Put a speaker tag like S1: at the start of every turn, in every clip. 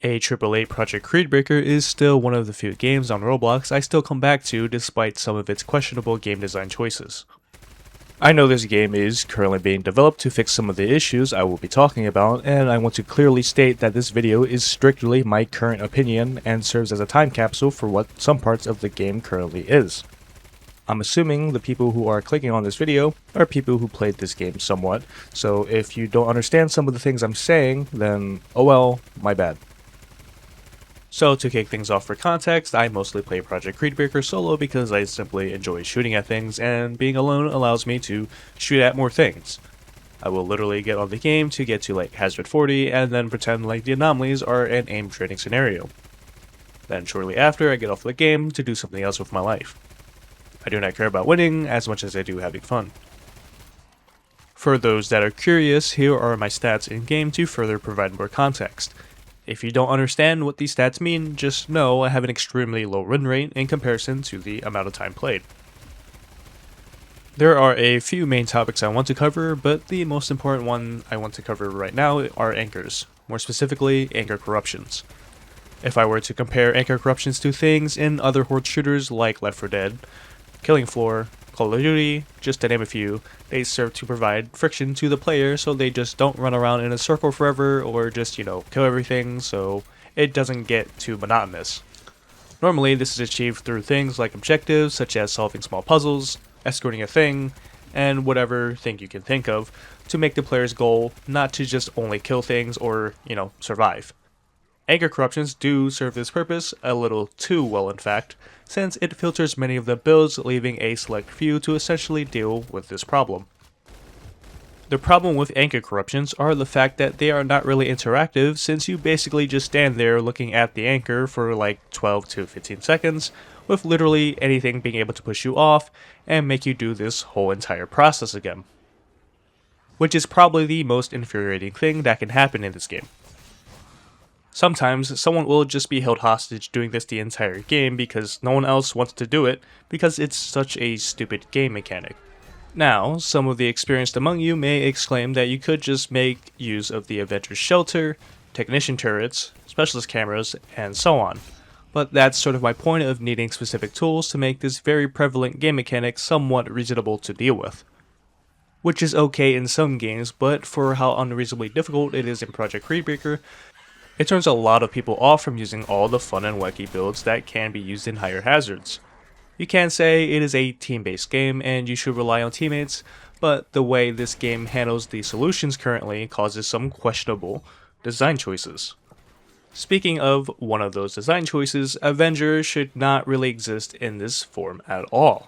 S1: A-888 Project Creedbreaker is still one of the few games on Roblox I still come back to despite some of its questionable game design choices. I know this game is currently being developed to fix some of the issues I will be talking about, and I want to clearly state that this video is strictly my current opinion and serves as a time capsule for what some parts of the game currently is. I'm assuming the people who are clicking on this video are people who played this game somewhat, so if you don't understand some of the things I'm saying, then oh well, my bad. So to kick things off for context, I mostly play Project Creedbreaker solo because I simply enjoy shooting at things, and being alone allows me to shoot at more things. I will literally get on the game to get to like Hazard 40 and then pretend like the anomalies are an aim training scenario. Then shortly after I get off the game to do something else with my life. I do not care about winning as much as I do having fun. For those that are curious, here are my stats in game to further provide more context. If you don't understand what these stats mean, just know I have an extremely low win rate in comparison to the amount of time played. There are a few main topics I want to cover, but the most important one I want to cover right now are anchors, more specifically anchor corruptions. If I were to compare anchor corruptions to things in other horde shooters like Left 4 Dead, Killing Floor, Call of Duty, just to name a few, they serve to provide friction to the player so they just don't run around in a circle forever or just, kill everything so it doesn't get too monotonous. Normally this is achieved through things like objectives such as solving small puzzles, escorting a thing, and whatever thing you can think of to make the player's goal not to just only kill things or, survive. Anchor corruptions do serve this purpose a little too well in fact, since it filters many of the builds, leaving a select few to essentially deal with this problem. The problem with anchor corruptions are the fact that they are not really interactive, since you basically just stand there looking at the anchor for like 12 to 15 seconds, with literally anything being able to push you off and make you do this whole entire process again. Which is probably the most infuriating thing that can happen in this game. Sometimes someone will just be held hostage doing this the entire game because no one else wants to do it because it's such a stupid game mechanic. Now, some of the experienced among you may exclaim that you could just make use of the Avenger's Shelter, Technician Turrets, Specialist Cameras, and so on. But that's sort of my point of needing specific tools to make this very prevalent game mechanic somewhat reasonable to deal with. Which is okay in some games, but for how unreasonably difficult it is in Project Creedbreaker, it turns a lot of people off from using all the fun and wacky builds that can be used in higher hazards. You can say it is a team-based game and you should rely on teammates, but the way this game handles the solutions currently causes some questionable design choices. Speaking of one of those design choices, Avenger should not really exist in this form at all.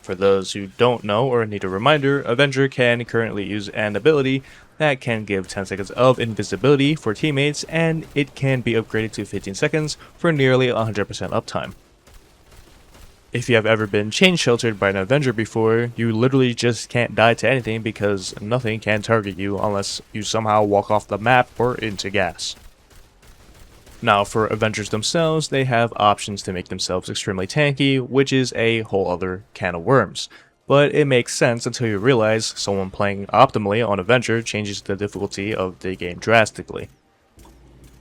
S1: For those who don't know or need a reminder, Avenger can currently use an ability that can give 10 seconds of invisibility for teammates, and it can be upgraded to 15 seconds for nearly 100% uptime. If you have ever been chain sheltered by an Avenger before, you literally just can't die to anything because nothing can target you unless you somehow walk off the map or into gas. Now for Avengers themselves, they have options to make themselves extremely tanky, which is a whole other can of worms. But it makes sense until you realize someone playing optimally on Avenger changes the difficulty of the game drastically.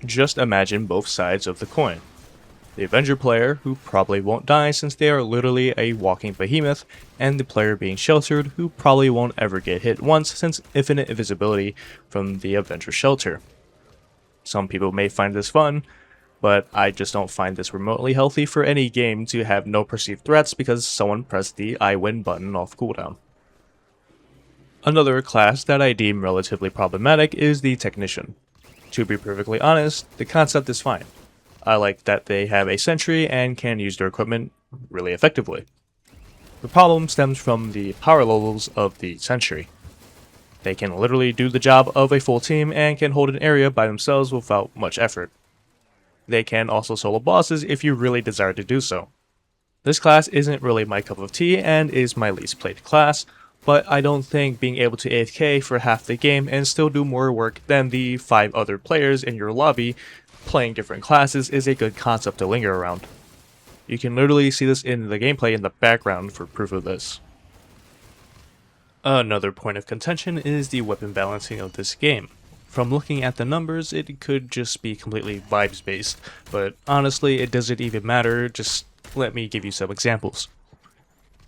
S1: Just imagine both sides of the coin. The Avenger player, who probably won't die since they are literally a walking behemoth, and the player being sheltered, who probably won't ever get hit once since infinite invisibility from the Avenger shelter. Some people may find this fun, but I just don't find this remotely healthy for any game to have no perceived threats because someone pressed the I win button off cooldown. Another class that I deem relatively problematic is the Technician. To be perfectly honest, the concept is fine. I like that they have a sentry and can use their equipment really effectively. The problem stems from the power levels of the sentry. They can literally do the job of a full team and can hold an area by themselves without much effort. They can also solo bosses if you really desire to do so. This class isn't really my cup of tea and is my least played class, but I don't think being able to AFK for half the game and still do more work than the 5 other players in your lobby playing different classes is a good concept to linger around. You can literally see this in the gameplay in the background for proof of this. Another point of contention is the weapon balancing of this game. From looking at the numbers, it could just be completely vibes based, but honestly, it doesn't even matter. Just let me give you some examples.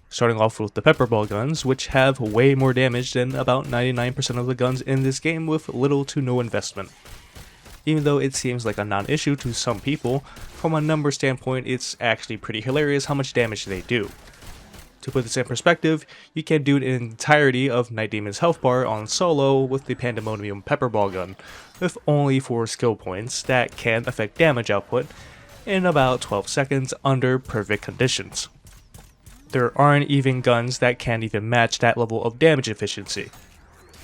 S1: Starting off with the pepperball guns, which have way more damage than about 99% of the guns in this game with little to no investment. Even though it seems like a non-issue to some people, from a number standpoint it's actually pretty hilarious how much damage they do. To put this in perspective, you can do the entirety of Night Demon's health bar on solo with the Pandemonium pepperball gun, with only 4 skill points that can affect damage output in about 12 seconds under perfect conditions. There aren't even guns that can't even match that level of damage efficiency.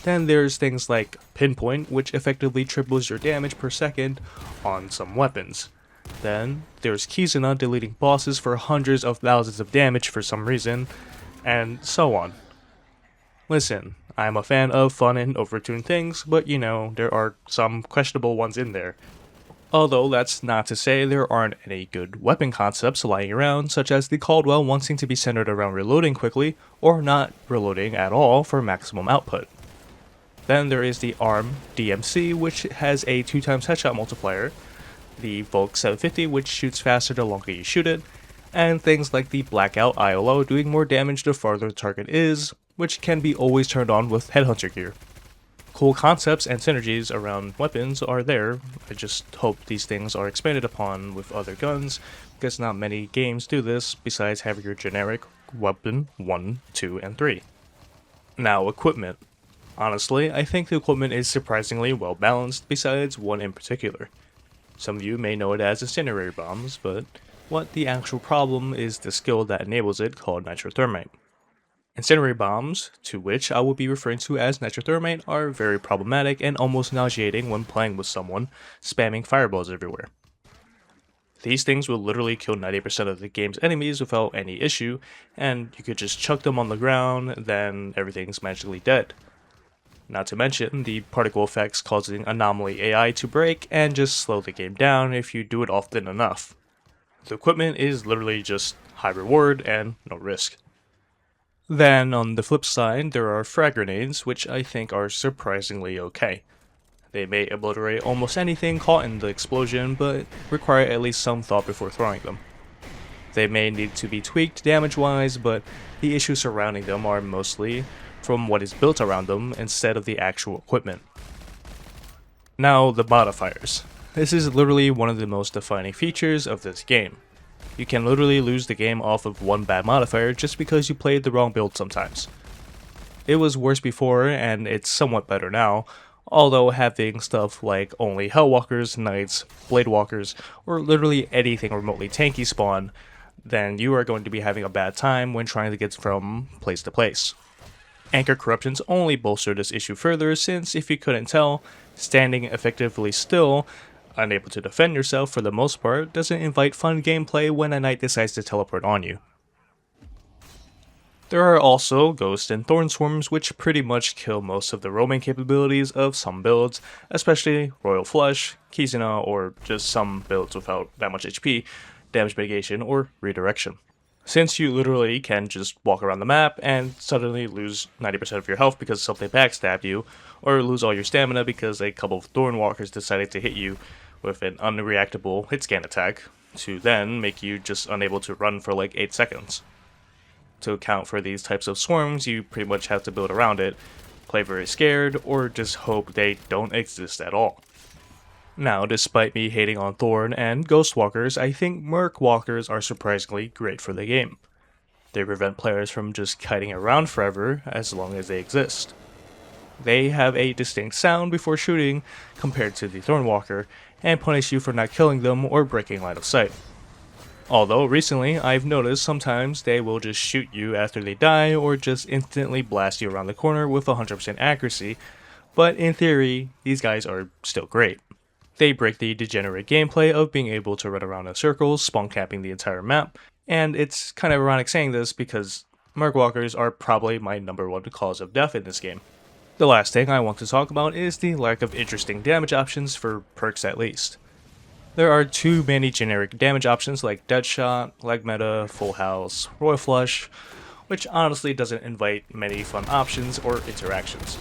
S1: Then there's things like Pinpoint, which effectively triples your damage per second on some weapons. Then there's Kizuna deleting bosses for hundreds of thousands of damage for some reason, and so on. Listen, I'm a fan of fun and overtuned things, but you know, there are some questionable ones in there. Although that's not to say there aren't any good weapon concepts lying around, such as the Caldwell wanting to be centered around reloading quickly, or not reloading at all for maximum output. Then there is the ARM DMC, which has a 2x headshot multiplier, the Volk 750, which shoots faster the longer you shoot it, and things like the Blackout ILO doing more damage the farther the target is, which can be always turned on with Headhunter gear. Cool concepts and synergies around weapons are there. I just hope these things are expanded upon with other guns, because not many games do this besides having your generic weapon 1, 2, and 3. Now, equipment. Honestly, I think the equipment is surprisingly well balanced besides one in particular. Some of you may know it as incendiary bombs, but what the actual problem is the skill that enables it called nitrothermite. Incendiary bombs, to which I will be referring to as nitrothermite, are very problematic and almost nauseating when playing with someone, spamming fireballs everywhere. These things will literally kill 90% of the game's enemies without any issue, and you could just chuck them on the ground, then everything's magically dead. Not to mention the particle effects causing Anomaly AI to break and just slow the game down if you do it often enough. The equipment is literally just high reward and no risk. Then, on the flip side, there are frag grenades, which I think are surprisingly okay. They may obliterate almost anything caught in the explosion, but require at least some thought before throwing them. They may need to be tweaked damage-wise, but the issues surrounding them are mostly from what is built around them instead of the actual equipment. Now, the modifiers. This is literally one of the most defining features of this game. You can literally lose the game off of one bad modifier just because you played the wrong build sometimes. It was worse before, and it's somewhat better now, although having stuff like only Hellwalkers, Knights, Bladewalkers, or literally anything remotely tanky spawn, then you are going to be having a bad time when trying to get from place to place. Anchor corruptions only bolster this issue further, since if you couldn't tell, standing effectively still, unable to defend yourself for the most part, doesn't invite fun gameplay when a knight decides to teleport on you. There are also Ghost and Thorn Swarms, which pretty much kill most of the roaming capabilities of some builds, especially Royal Flush, Kizuna, or just some builds without that much HP, damage mitigation, or redirection. Since you literally can just walk around the map and suddenly lose 90% of your health because something backstabbed you, or lose all your stamina because a couple of Thornwalkers decided to hit you with an unreactable hit scan attack, to then make you just unable to run for like 8 seconds. To account for these types of swarms, you pretty much have to build around it, play very scared, or just hope they don't exist at all. Now, despite me hating on Thorn and Ghostwalkers, I think Mercwalkers are surprisingly great for the game. They prevent players from just kiting around forever as long as they exist. They have a distinct sound before shooting compared to the Thornwalker, and punish you for not killing them or breaking line of sight. Although recently, I've noticed sometimes they will just shoot you after they die or just instantly blast you around the corner with 100% accuracy, but in theory, these guys are still great. They break the degenerate gameplay of being able to run around in circles, spawn camping the entire map, and it's kind of ironic saying this because Mercwalkers are probably my number one cause of death in this game. The last thing I want to talk about is the lack of interesting damage options for perks at least. There are too many generic damage options like Deadshot, Leg Meta, Full House, Royal Flush, which honestly doesn't invite many fun options or interactions.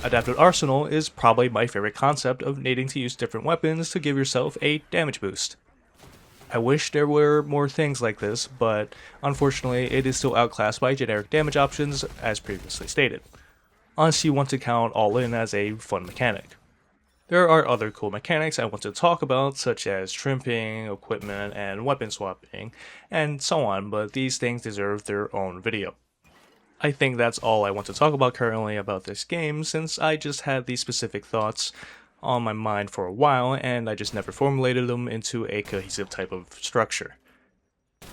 S1: Adaptive Arsenal is probably my favorite concept of needing to use different weapons to give yourself a damage boost. I wish there were more things like this, but unfortunately it is still outclassed by generic damage options as previously stated, unless you want to count all in as a fun mechanic. There are other cool mechanics I want to talk about, such as trimping, equipment, and weapon swapping, and so on, but these things deserve their own video. I think that's all I want to talk about currently about this game, since I just had these specific thoughts on my mind for a while, and I just never formulated them into a cohesive type of structure.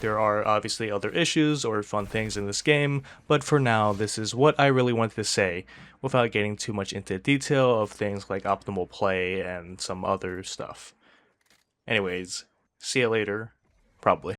S1: There are obviously other issues or fun things in this game, but for now this is what I really wanted to say, without getting too much into detail of things like optimal play and some other stuff. Anyways, see you later, probably.